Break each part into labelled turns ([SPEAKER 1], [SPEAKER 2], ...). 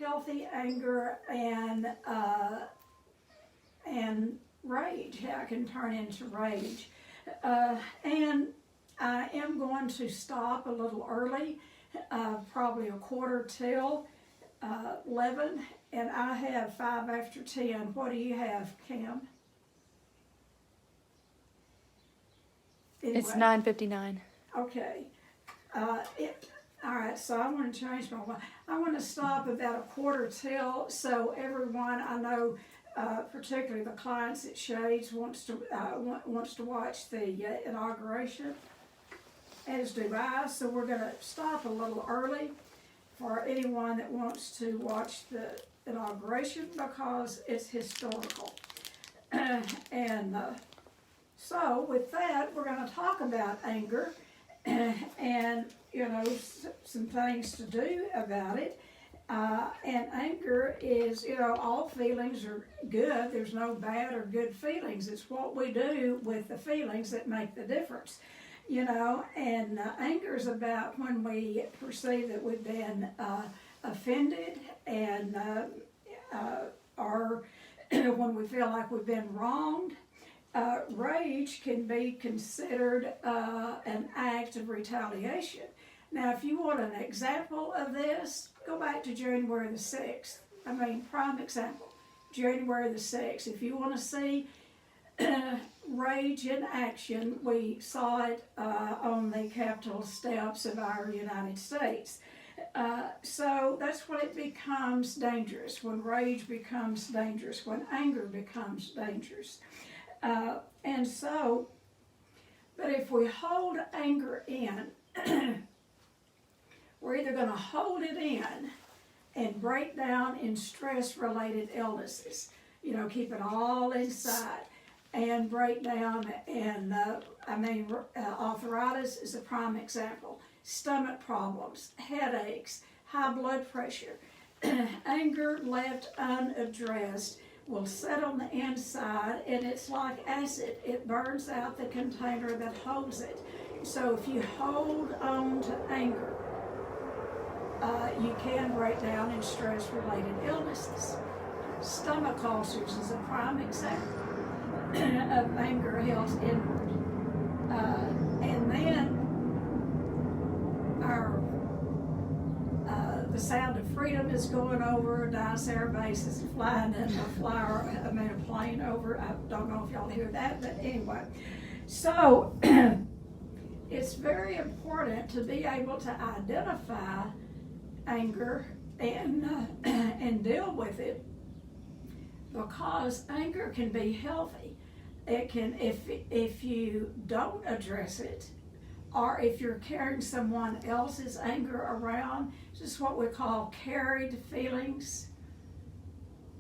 [SPEAKER 1] healthy anger and rage, how it can turn into rage. And I am going to stop a little early, probably a quarter till 11, and I have 5 after 10. What do you have, Cam? Anyway.
[SPEAKER 2] It's 9:59.
[SPEAKER 1] Okay. All right, so I want to change my mind. I want to stop about a quarter till, so everyone, I know, particularly the clients at Shades, wants to watch the inauguration, as do I. So we're going to stop a little early for anyone that wants to watch the inauguration because it's historical. And so with that, we're going to talk about anger and, you know, some things to do about it. And anger is, you know, all feelings are good. There's no bad or good feelings. It's what we do with the feelings that make the difference, you know. And anger is about when we perceive that we've been offended and or when we feel like we've been wronged. Rage can be considered an act of retaliation. Now, if you want an example of this, go back to January the 6th. I mean, prime example, January the 6th. If you want to see rage in action, we saw it on the Capitol steps of our United States. So that's when it becomes dangerous, when rage becomes dangerous, when anger becomes dangerous. And so, but if we hold anger in, we're either going to hold it in and break down in stress-related illnesses, you know, keep it all inside and break down. And arthritis is a prime example. Stomach problems, headaches, high blood pressure. Anger left unaddressed will set on the inside, and it's like acid. It burns out the container that holds it. So if you hold on to anger, you can break down in stress-related illnesses. Stomach ulcers is a prime example of anger held inward. And then the sound of freedom is going over, Dice Air Base is flying in a plane over. I don't know if y'all hear that, but anyway. So it's very important to be able to identify anger and deal with it, because anger can be healthy. It can, if you don't address it, or if you're carrying someone else's anger around, this is what we call carried feelings.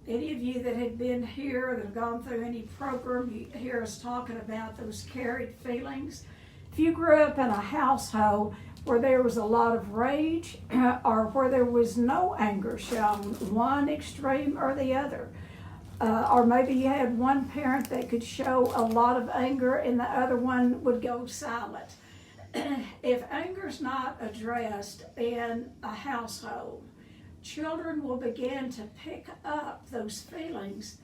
[SPEAKER 1] Any of you that have been here, that have gone through any program, you hear us talking about those carried feelings. If you grew up in a household where there was a lot of rage or where there was no anger shown, one extreme or the other, or maybe you had one parent that could show a lot of anger and the other one would go silent. If anger's not addressed in a household, children will begin to pick up those feelings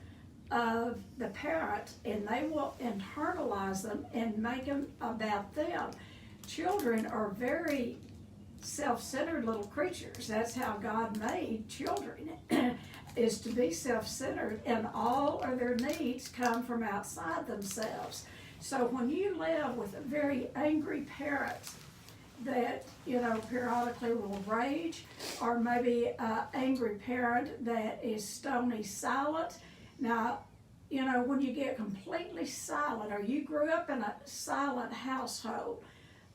[SPEAKER 1] of the parent, and they will internalize them and make them about them. Children are very self-centered little creatures. That's how God made children, is to be self-centered, and all of their needs come from outside themselves. So when you live with a very angry parent that, you know, periodically will rage, or maybe an angry parent that is stony silent. Now, you know, when you get completely silent, or you grew up in a silent household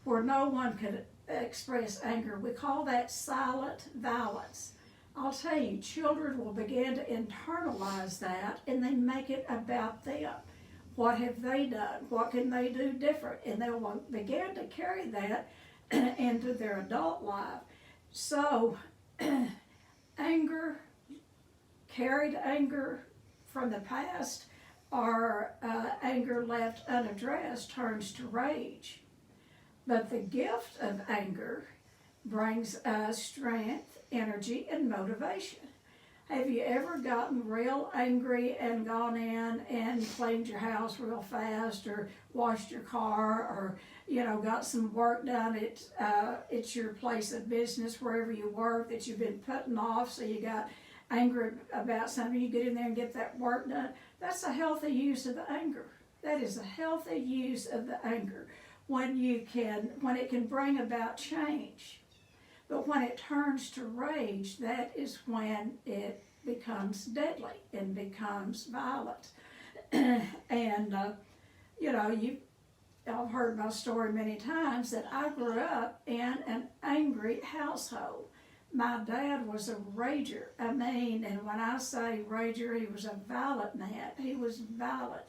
[SPEAKER 1] where no one could express anger, we call that silent violence. I'll tell you, children will begin to internalize that, and they make it about them. What have they done? What can they do different? And they will begin to carry that into their adult life. So, anger, carried anger from the past, or anger left unaddressed turns to rage. But the gift of anger brings us strength, energy, and motivation. Have you ever gotten real angry and gone in and cleaned your house real fast, or washed your car, or got some work done at your place of business, wherever you work, that you've been putting off, so you got angry about something, you get in there and get that work done? That's a healthy use of the anger. That is a healthy use of the anger, when it can bring about change. But when it turns to rage, that is when it becomes deadly and becomes violent. And I've heard my story many times, that I grew up in an angry household. My dad was a rager. And when I say rager, he was a violent man. He was violent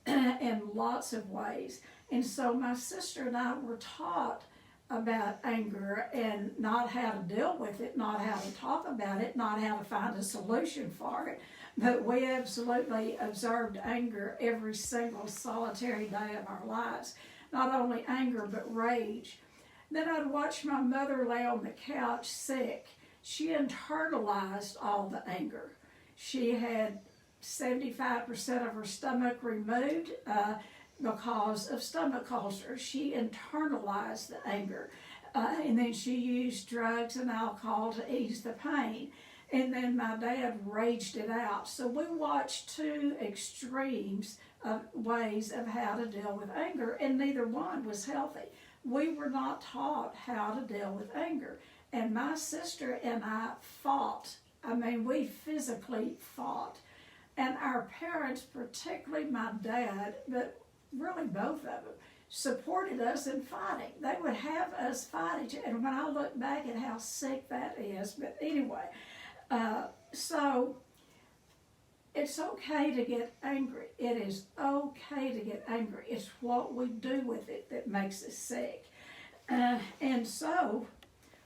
[SPEAKER 1] in lots of ways. And so my sister and I were taught about anger, and not how to deal with it, not how to talk about it, not how to find a solution for it. But we absolutely observed anger every single solitary day of our lives. Not only anger, but rage. Then I'd watch my mother lay on the couch sick. She internalized all the anger. She had 75% of her stomach removed because of stomach ulcers. She internalized the anger. And then she used drugs and alcohol to ease the pain. And then my dad raged it out. So we watched two extremes of ways of how to deal with anger, and neither one was healthy. We were not taught how to deal with anger. And my sister and I fought. We physically fought. And our parents, particularly my dad, but really both of them, supported us in fighting. They would have us fight each other. And when I look back at how sick that is, but anyway, so it's okay to get angry. It is okay to get angry. It's what we do with it that makes us sick. And so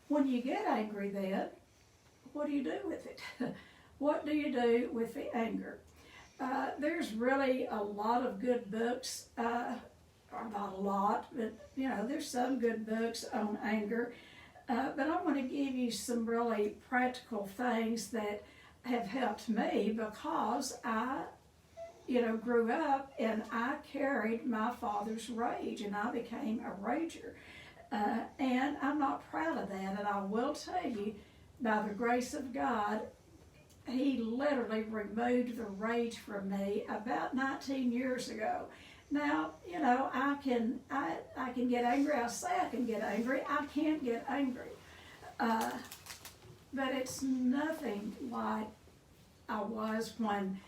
[SPEAKER 1] when you get angry then, what do you do with it? What do you do with the anger? There's really a lot of good books, or not a lot, but there's some good books on anger. But I want to give you some really practical things that have helped me, because I, grew up and I carried my father's rage, and I became a rager. And I'm not proud of that, and I will tell you, by the grace of God, He literally removed the rage from me about 19 years ago. Now, I can get angry. I say I can get angry. I can't get angry. But it's nothing like I was when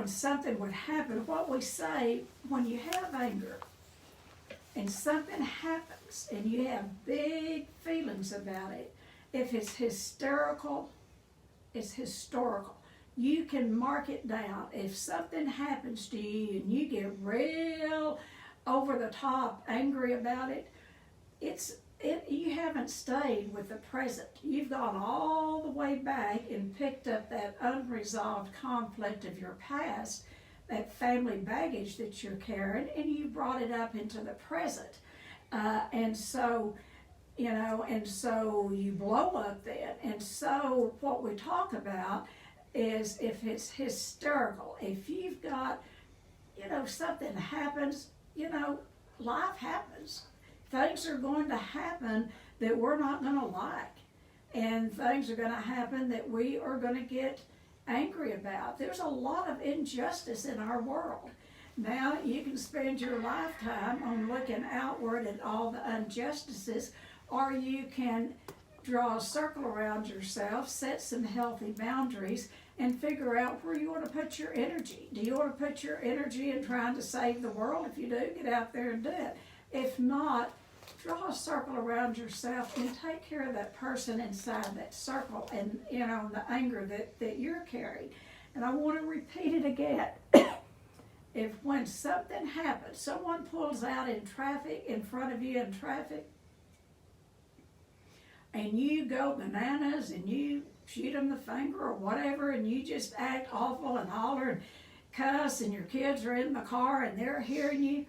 [SPEAKER 1] something would happen. What we say, when you have anger and something happens and you have big feelings about it, if it's hysterical, it's historical. You can mark it down. If something happens to you and you get real over the top angry about it, you haven't stayed with the present. You've gone all the way back and picked up that unresolved conflict of your past, that family baggage that you're carrying, and you brought it up into the present. And so you blow up then. And so what we talk about is, if it's hysterical, if you've got, something happens, life happens. Things are going to happen that we're not going to like. And things are going to happen that we are going to get angry about. There's a lot of injustice in our world. Now, you can spend your lifetime on looking outward at all the injustices, or you can draw a circle around yourself, set some healthy boundaries, and figure out where you want to put your energy. Do you want to put your energy in trying to save the world? If you do, get out there and do it. If not, draw a circle around yourself and take care of that person inside that circle, and the anger that you're carrying. And I want to repeat it again. If when something happens, someone pulls out in traffic, in front of you in traffic, and you go bananas and you shoot them the finger or whatever, and you just act awful and holler and cuss, and your kids are in the car and they're hearing you,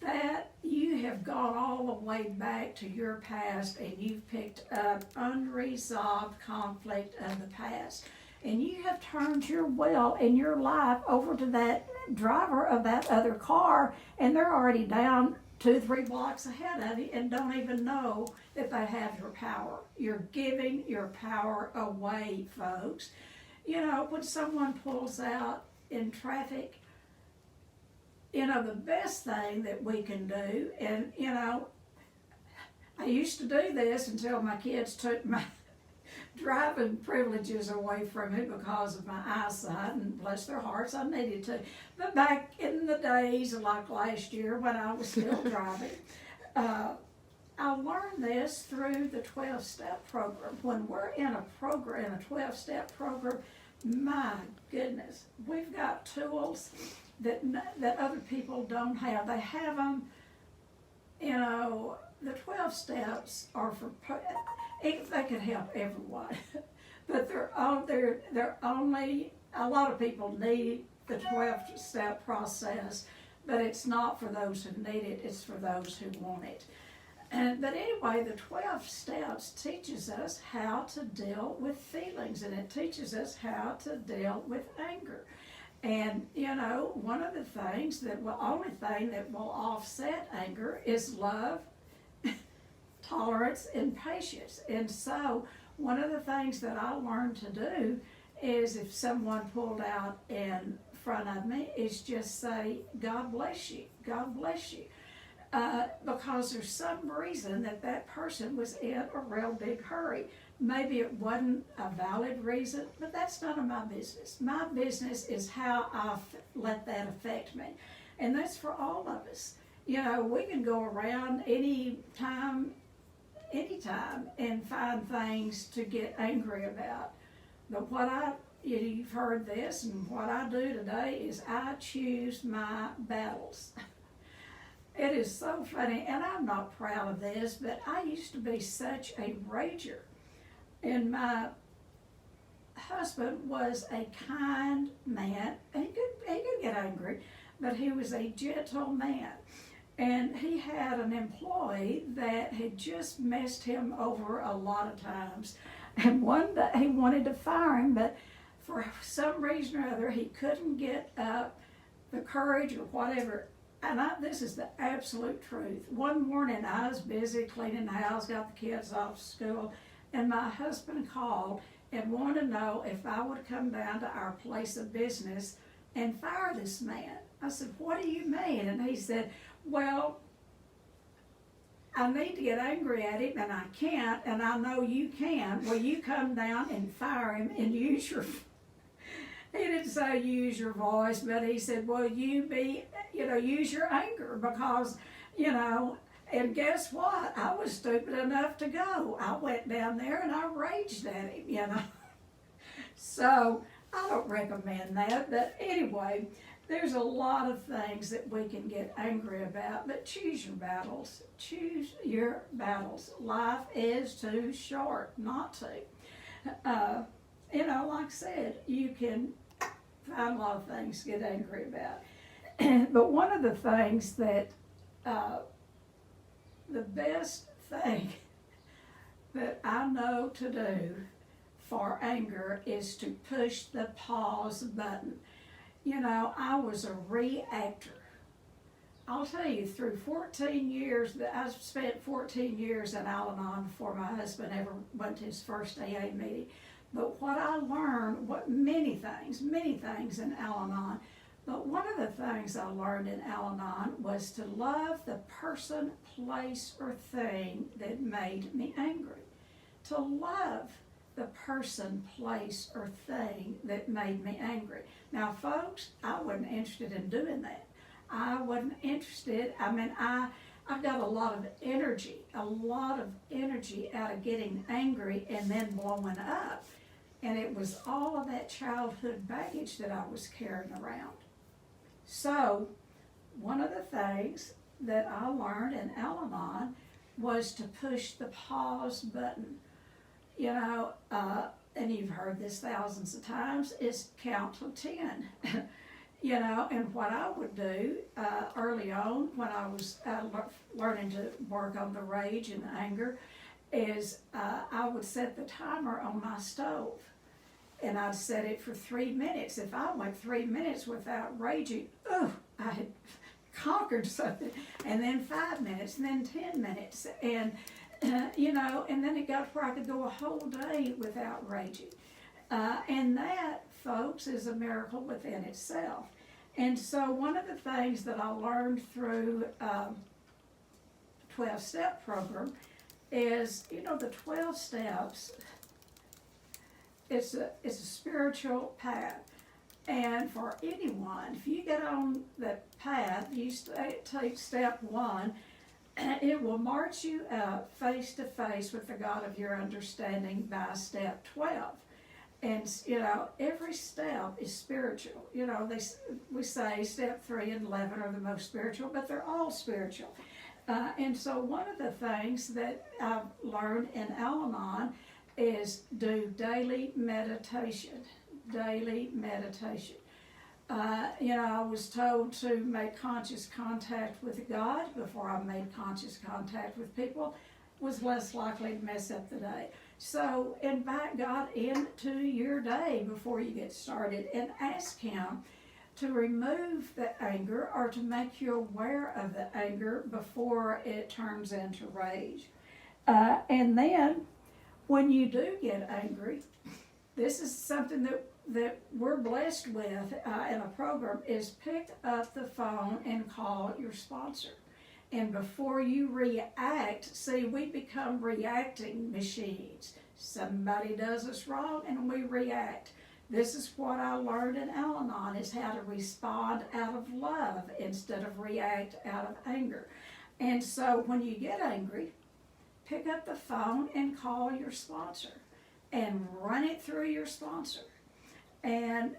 [SPEAKER 1] that you have gone all the way back to your past, and you've picked up unresolved conflict of the past. and you have turned your will in your life over to that driver of that other car, and they're already down 2-3 blocks ahead of you and don't even know that they have your power. You're giving your power away, folks. You know, when someone pulls out in traffic, you know, the best thing that we can do, and you know, I used to do this until my kids took my driving privileges away from me because of my eyesight, and bless their hearts, I needed to. But back in the days, like last year when I was still driving, I learned this through the 12-step program. When we're in a program, a 12-step program, my goodness, we've got tools that other people don't have. They have them, you know. The 12 steps are for, they can help everyone, but they're only, a lot of people need the 12-step process, but it's not for those who need it, it's for those who want it. But anyway, the 12 steps teaches us how to deal with feelings, and it teaches us how to deal with anger. And you know, one of the things only thing that will offset anger is love, tolerance, and patience. And so one of the things that I learned to do is if someone pulled out in front of me is just say, God bless you, God bless you. Because there's some reason that person was in a real big hurry. Maybe it wasn't a valid reason, but that's none of my business. My business is how I let that affect me. And that's for all of us. You know, we can go around anytime, and find things to get angry about. But you've heard this, and what I do today is I choose my battles. It is so funny, and I'm not proud of this, but I used to be such a rager. And my husband was a kind man. He could get angry, but he was a gentle man. And he had an employee that had just messed him over a lot of times. And one day he wanted to fire him, but for some reason or other, he couldn't get up the courage or whatever. And this is the absolute truth. One morning I was busy cleaning the house, got the kids off school, and my husband called and wanted to know if I would come down to our place of business and fire this man. I said, what do you mean? And he said, well, I need to get angry at him and I can't, and I know you can. Will you come down and fire him and use your, he didn't say use your voice, but he said, well, use your anger because, and guess what? I was stupid enough to go. I went down there and I raged at him, So I don't recommend that, but anyway, there's a lot of things that we can get angry about, but choose your battles. Choose your battles. Life is too short not to. Like I said, you can find a lot of things to get angry about. But one of the things that, the best thing that I know to do for anger is to push the pause button. I was a reactor. I'll tell you, through 14 years, I spent 14 years in Al-Anon before my husband ever went to his first AA meeting. But what I learned, many things in Al-Anon, but one of the things I learned in Al-Anon was to love the person, place, or thing that made me angry. To love the person, place, or thing that made me angry. Now, folks, I wasn't interested in doing that. I wasn't interested. I got a lot of energy out of getting angry and then blowing up. And it was all of that childhood baggage that I was carrying around. So, one of the things that I learned in Al-Anon was to push the pause button. And you've heard this thousands of times, is count to 10. And what I would do early on when I was learning to work on the rage and anger is I would set the timer on my stove. and I'd set it for 3 minutes. If I went 3 minutes without raging, I had conquered something. And then 5 minutes, and then 10 minutes, and and then it got where I could go a whole day without raging. And that, folks, is a miracle within itself. And so one of the things that I learned through 12-step program is, the 12 steps, it's a spiritual path. And for anyone, if you get on the path, you take step 1, and it will march you up face to face with the God of your understanding by step 12. And, every step is spiritual. We say step 3 and 11 are the most spiritual, but they're all spiritual. And so one of the things that I've learned in Al-Anon is do daily meditation. Daily meditation. I was told to make conscious contact with God before I made conscious contact with people, was less likely to mess up the day. So invite God into your day before you get started and ask Him to remove the anger or to make you aware of the anger before it turns into rage. And then when you do get angry, this is something that we're blessed with in a program, is pick up the phone and call your sponsor. And before you react, see, we become reacting machines. Somebody does us wrong and we react. This is what I learned in Al-Anon, is how to respond out of love instead of react out of anger. And so when you get angry, pick up the phone and call your sponsor and run it through your sponsor. And,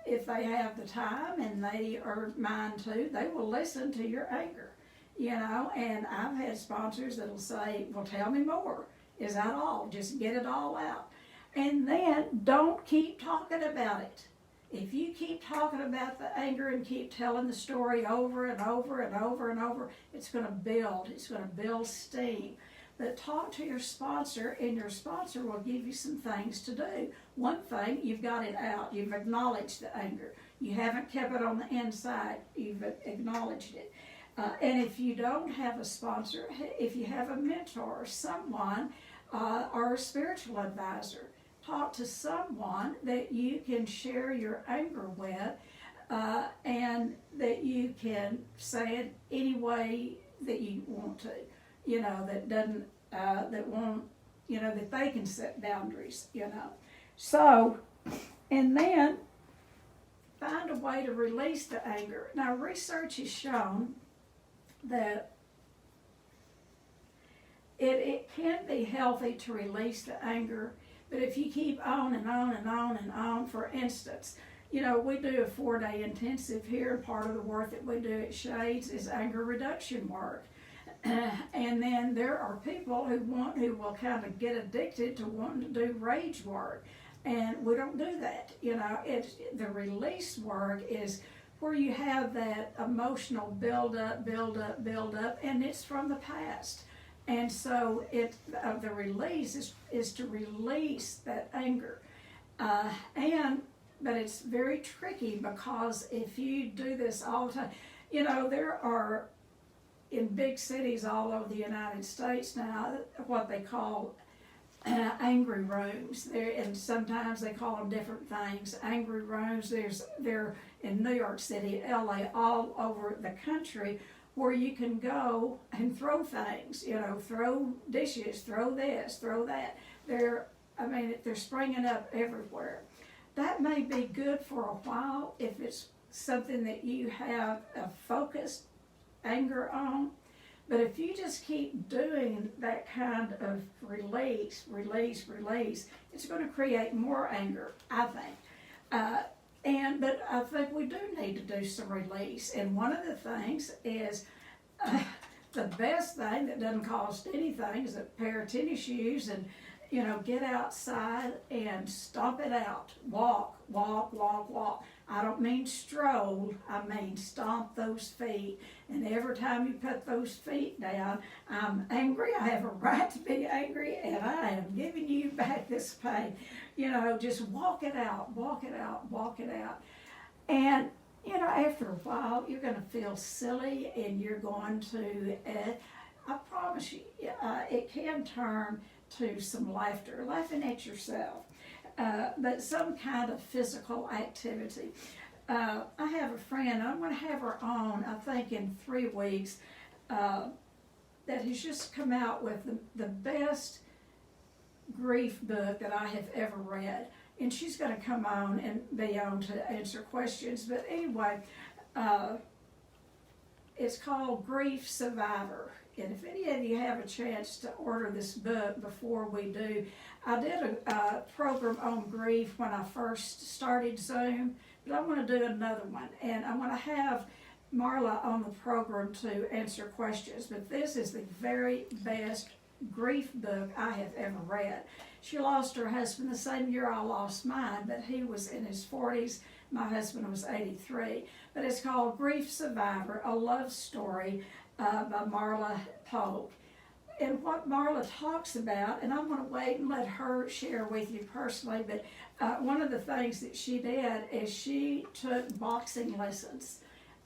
[SPEAKER 1] if they have the time and they are mine too, they will listen to your anger, and I've had sponsors that'll say, well, tell me more. Is that all? Just get it all out. And then don't keep talking about it. If you keep talking about the anger and keep telling the story over and over and over and over, it's going to build. It's going to build steam. But talk to your sponsor, and your sponsor will give you some things to do. One thing, you've got it out. You've acknowledged the anger. You haven't kept it on the inside. You've acknowledged it. And if you don't have a sponsor, if you have a mentor, someone, or a spiritual advisor, talk to someone that you can share your anger with, and that you can say it any way that you want to. That doesn't, that won't, that they can set boundaries, So, and then find a way to release the anger. Now, research has shown that it can be healthy to release the anger, but if you keep on and on and on and on, for instance, we do a 4-day intensive here. Part of the work that we do at Shades is anger reduction work. And then there are people who will kind of get addicted to wanting to do rage work, and we don't do that. The release work is where you have that emotional build up, and it's from the past. And so the release is to release that anger, but it's very tricky, because if you do this all the time, there are, in big cities all over the United States now, what they call angry rooms. And sometimes they call them different things. Angry rooms. They're in New York City, LA, all over the country, where you can go and throw things. Throw dishes, throw this, throw that. They're springing up everywhere. That may be good for a while if it's something that you have a focused anger on, but if you just keep doing that kind of release, it's going to create more anger, I think. But I think we do need to do some release, and one of the things is the best thing that doesn't cost anything is a pair of tennis shoes, and get outside and stomp it out. Walk, walk, walk, walk. I don't mean stroll, I mean stomp those feet. And every time you put those feet down, I'm angry, I have a right to be angry, and I am giving you back this pain. Just walk it out, walk it out, walk it out. And, after a while, you're going to feel silly, and you're going to, I promise you, it can turn to some laughter, laughing at yourself. But some kind of physical activity. I have a friend, I'm going to have her on, I think in 3 weeks, that has just come out with the best grief book that I have ever read. And she's going to come on and be on to answer questions. But anyway, it's called Grief Survivor. And if any of you have a chance to order this book before we do, I did a program on grief when I first started Zoom, but I want to do another one. And I want to have Marla on the program to answer questions. But this is the very best grief book I have ever read. She lost her husband the same year I lost mine, but he was in his 40s. My husband was 83. But it's called Grief Survivor, a love story by Marla Polk. And what Marla talks about, and I'm going to wait and let her share with you personally, but one of the things that she did is she took boxing lessons,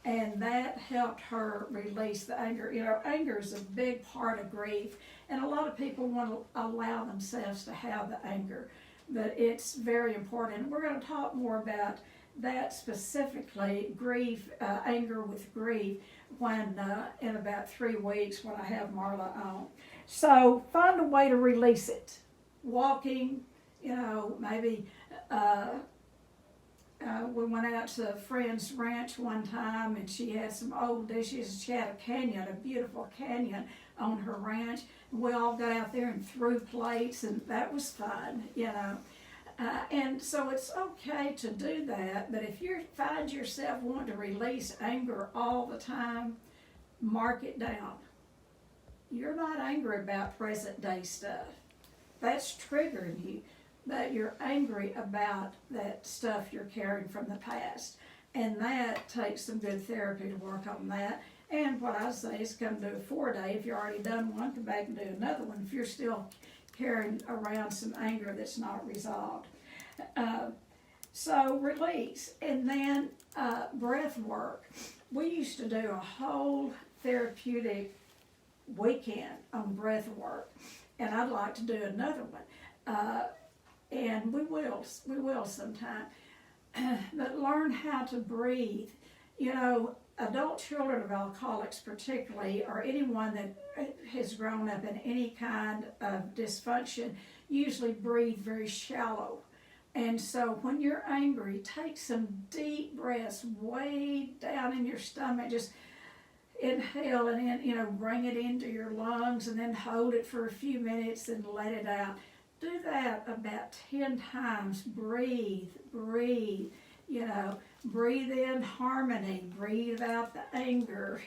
[SPEAKER 1] and that helped her release the anger. Anger is a big part of grief, and a lot of people want to allow themselves to have the anger, but it's very important. And we're going to talk more about that specifically, grief, anger with grief, when in about 3 weeks when I have Marla on. So find a way to release it. Walking, maybe we went out to a friend's ranch one time, and she had some old dishes. She had a canyon, a beautiful canyon on her ranch. And we all got out there and threw plates, and that was fun, and so it's okay to do that, but if you find yourself wanting to release anger all the time, mark it down. You're not angry about present day stuff. That's triggering you, but you're angry about that stuff you're carrying from the past. And that takes some good therapy to work on that. And what I say is come do a 4-day. If you've already done one, come back and do another one if you're still carrying around some anger that's not resolved. So release, and then breath work. We used to do a whole therapeutic weekend on breath work, and I'd like to do another one, and we will sometime. But learn how to breathe. Adult children of alcoholics particularly, or anyone that has grown up in any kind of dysfunction, usually breathe very shallow. And so when you're angry, take some deep breaths way down in your stomach. Just inhale and then, bring it into your lungs, and then hold it for a few minutes and let it out. Do that about 10 times. Breathe, breathe. Breathe in harmony, breathe out the anger,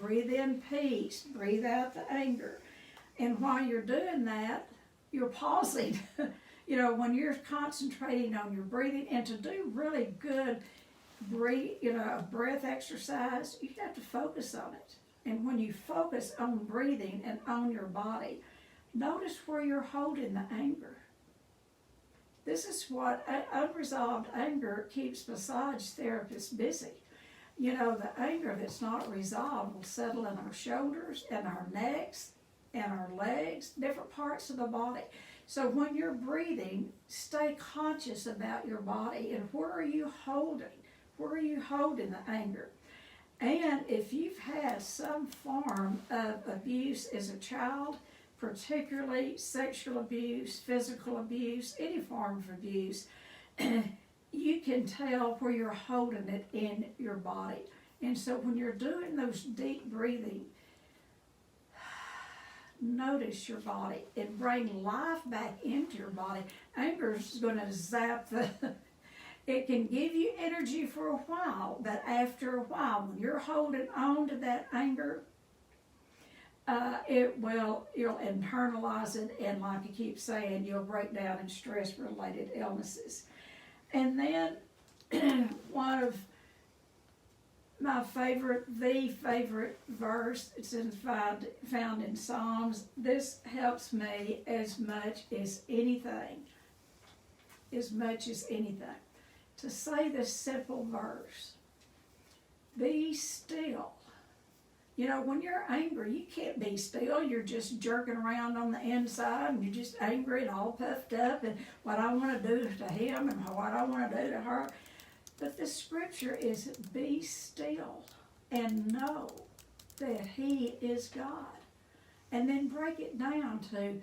[SPEAKER 1] breathe in peace, breathe out the anger. And while you're doing that, you're pausing, when you're concentrating on your breathing. And to do really good breath exercise, you have to focus on it. And when you focus on breathing and on your body, notice where you're holding the anger. This is what unresolved anger keeps massage therapists busy. The anger that's not resolved will settle in our shoulders and our necks and our legs, different parts of the body. So when you're breathing, stay conscious about your body and where are you holding? Where are you holding the anger? And if you've had some form of abuse as a child, particularly sexual abuse, physical abuse, any form of abuse, you can tell where you're holding it in your body. And so when you're doing those deep breathing, notice your body and bring life back into your body. Anger is going to zap it can give you energy for a while, but after a while, when you're holding on to that anger, you'll internalize it, and like I keep saying, you'll break down in stress-related illnesses. And then one of my the favorite verse, it's found in Psalms. This helps me as much as anything, to say this simple verse: be still. You know, when you're angry, you can't be still. You're just jerking around on the inside, and you're just angry and all puffed up, and what I want to do to him and what I want to do to her. But the scripture is, be still and know that He is God. And then break it down to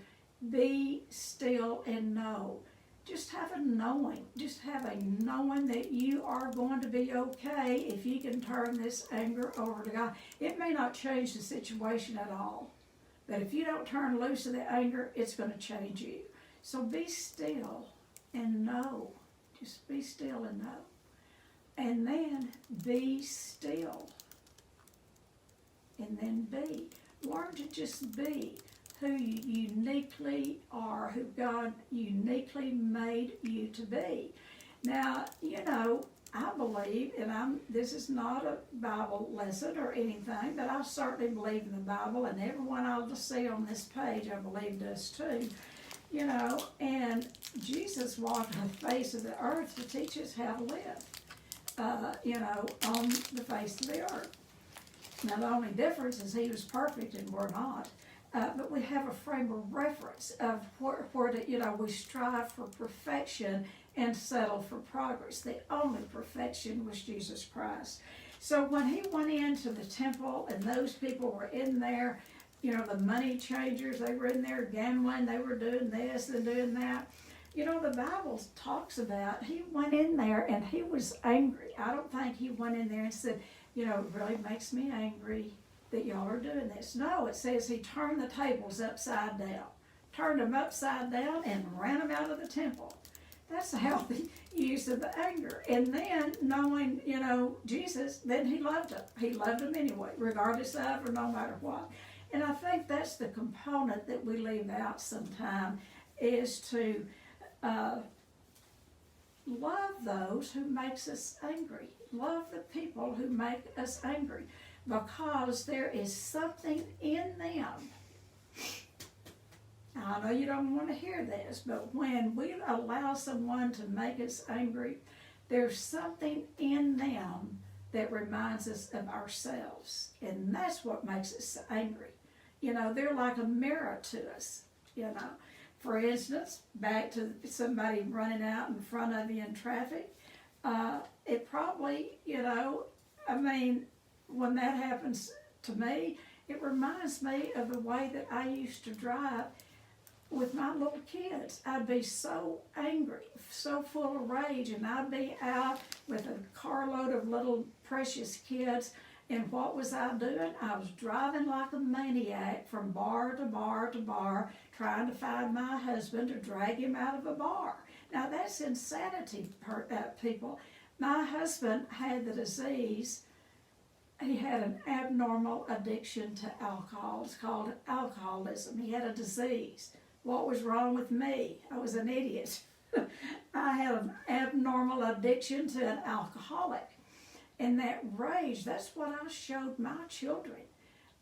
[SPEAKER 1] be still and know. Just have a knowing. Just have a knowing that you are going to be okay if you can turn this anger over to God. It may not change the situation at all, but if you don't turn loose of the anger, it's going to change you. So be still and know. Just be still and know. And then be still. And then be. Learn to just be who you uniquely are, who God uniquely made you to be. Now, you know, I believe, and this is not a Bible lesson or anything, but I certainly believe in the Bible, and everyone I'll just see on this page, I believe does too. You know, and Jesus walked the face of the earth to teach us how to live, you know, on the face of the earth. Now, the only difference is He was perfect and we're not. But we have a frame of reference of where you know, we strive for perfection and settle for progress. The only perfection was Jesus Christ. So when He went into the temple and those people were in there, you know, the money changers, they were in there gambling, they were doing this and doing that. You know, the Bible talks about He went in there and He was angry. I don't think He went in there and said, you know, it really makes me angry that y'all are doing this. No, it says He turned the tables upside down, turned them upside down and ran them out of the temple. That's a healthy use of the anger. And then knowing, you know, Jesus, then He loved them. He loved them anyway, regardless of or no matter what. And I think that's the component that we leave out sometime, is to love those who makes us angry. Love the people who make us angry, because there is something in them. I know you don't want to hear this, but when we allow someone to make us angry, there's something in them that reminds us of ourselves, and that's what makes us angry. You know, they're like a mirror to us, you know. For instance, back to somebody running out in front of you in traffic, it probably, you know, I mean, when that happens to me, it reminds me of the way that I used to drive with my little kids. I'd be so angry, so full of rage, and I'd be out with a carload of little precious kids. And what was I doing? I was driving like a maniac from bar to bar to bar, trying to find my husband to drag him out of a bar. Now that's insanity, people. My husband had the disease. He had an abnormal addiction to alcohol. It's called alcoholism. He had a disease. What was wrong with me? I was an idiot. I had an abnormal addiction to an alcoholic. And that rage, that's what I showed my children.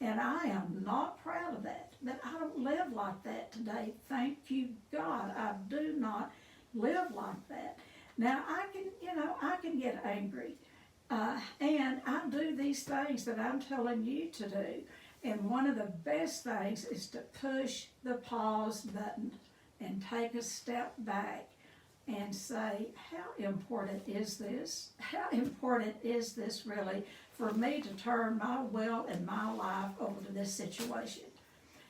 [SPEAKER 1] And I am not proud of that. But I don't live like that today. Thank you, God. I do not live like that. Now, I can get angry. And I do these things that I'm telling you to do. And one of the best things is to push the pause button and take a step back and say, how important is this? How important is this really for me to turn my will and my life over to this situation?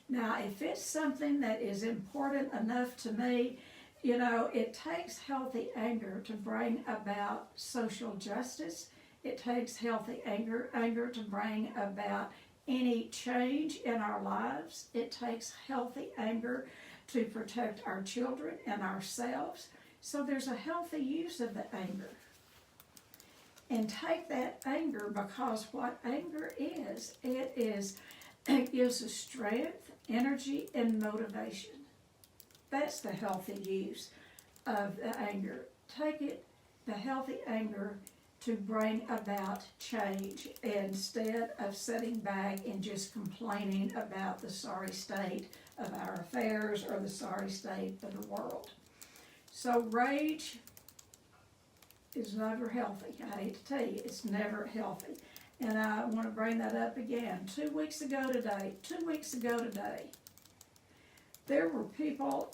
[SPEAKER 1] Now, if it's something that is important enough to me, you know, it takes healthy anger to bring about social justice. It takes healthy anger to bring about any change in our lives. It takes healthy anger to protect our children and ourselves. So there's a healthy use of the anger. And take that anger, because what anger is, it is It gives us strength, energy, and motivation. That's the healthy use of the anger. Take it, the healthy anger, to bring about change instead of sitting back and just complaining about the sorry state of our affairs or the sorry state of the world. So rage is never healthy. I hate to tell you, it's never healthy. And I want to bring that up again. 2 weeks ago today, there were people,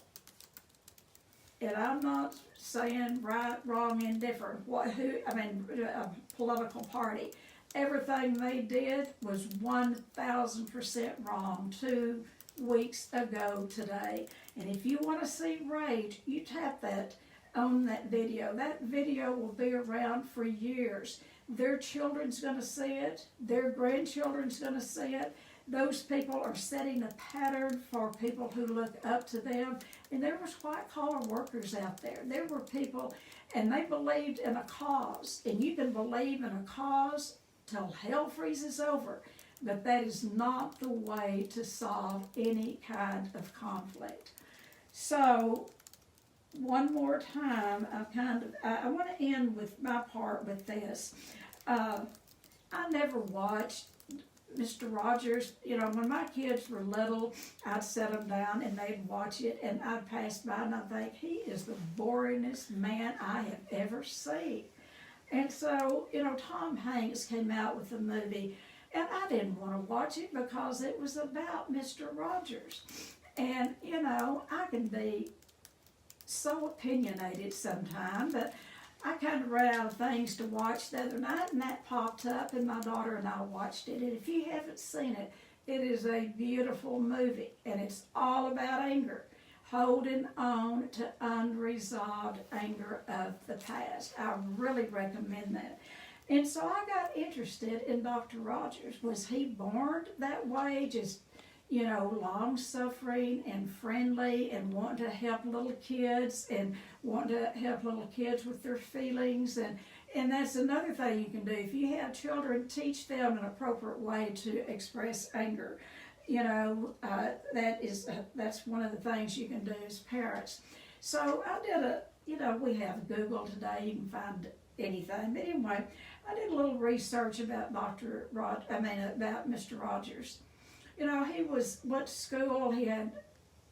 [SPEAKER 1] and I'm not saying right, wrong, indifferent, a political party. Everything they did was 1,000% wrong 2 weeks ago today. And if you want to see rage, you tap that on that video. That video will be around for years. Their children's going to see it. Their grandchildren's going to see it. Those people are setting a pattern for people who look up to them. And there was white-collar workers out there. There were people, and they believed in a cause. And you can believe in a cause till hell freezes over. But that is not the way to solve any kind of conflict. So, one more time, I want to end with my part with this. I never watched Mr. Rogers. You know, when my kids were little, I'd set them down and they'd watch it, and I'd pass by and I'd think, he is the boringest man I have ever seen. And so, you know, Tom Hanks came out with a movie, and I didn't want to watch it because it was about Mr. Rogers. And, you know, I can be so opinionated sometimes, but I kind of ran out of things to watch the other night, and that popped up, and my daughter and I watched it. And if you haven't seen it, it is a beautiful movie, and it's all about anger, holding on to unresolved anger of the past. I really recommend that. And so I got interested in Dr. Rogers. Was he born that way, just, you know, long-suffering and friendly and wanting to help little kids and wanting to help little kids with their feelings? And that's another thing you can do. If you have children, teach them an appropriate way to express anger. You know, that's one of the things you can do as parents. So I did we have Google today, you can find anything. But anyway, I did a little research about about Mr. Rogers. You know, he went to school, he had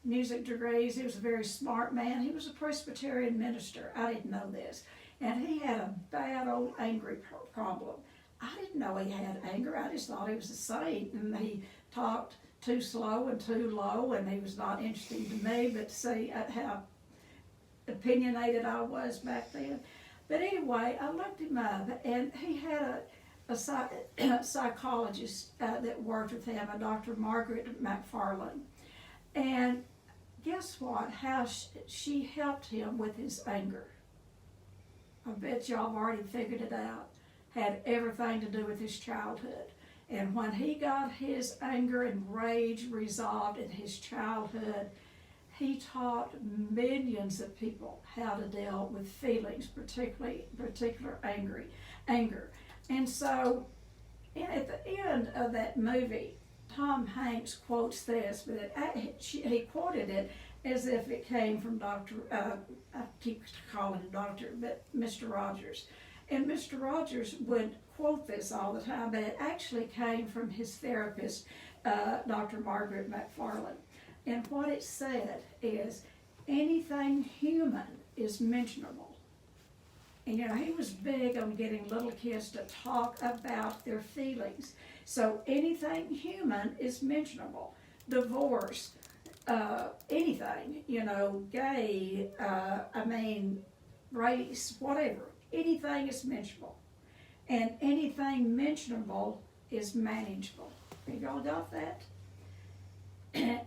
[SPEAKER 1] music degrees, he was a very smart man. He was a Presbyterian minister. I didn't know this. And he had a bad old angry problem. I didn't know he had anger. I just thought he was a saint, and he talked too slow and too low, and he was not interesting to me, but to see how opinionated I was back then. But anyway, I looked him up, and he had a psychologist that worked with him, a Dr. Margaret McFarland. And guess what? How she helped him with his anger. I bet y'all have already figured it out. Had everything to do with his childhood. And when he got his anger and rage resolved in his childhood, he taught millions of people how to deal with feelings, particular anger. And so, at the end of that movie, Tom Hanks quotes this, but he quoted it as if it came from I keep calling him Doctor, but Mr. Rogers. And Mr. Rogers would quote this all the time, but it actually came from his therapist, Dr. Margaret McFarland. And what it said is, anything human is mentionable. And you know, he was big on getting little kids to talk about their feelings. So anything human is mentionable. Divorce, anything, you know, gay, race, whatever. Anything is mentionable. And anything mentionable is manageable. Have y'all got that?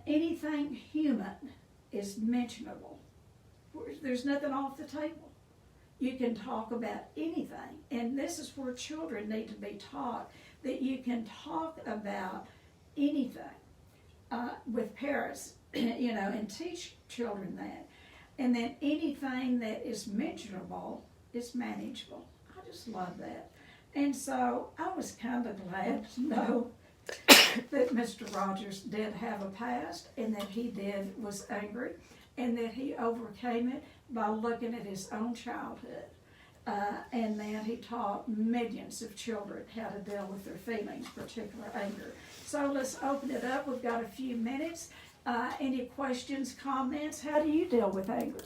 [SPEAKER 1] Anything human is mentionable. There's nothing off the table. You can talk about anything. And this is where children need to be taught, that you can talk about anything with parents, you know, and teach children that. And then anything that is mentionable is manageable. I just love that. And so I was kind of glad to know that Mr. Rogers did have a past, and that he was angry, and that he overcame it by looking at his own childhood. And that he taught millions of children how to deal with their feelings, particular anger. So let's open it up. We've got a few minutes. Any questions, comments? How do you deal with anger?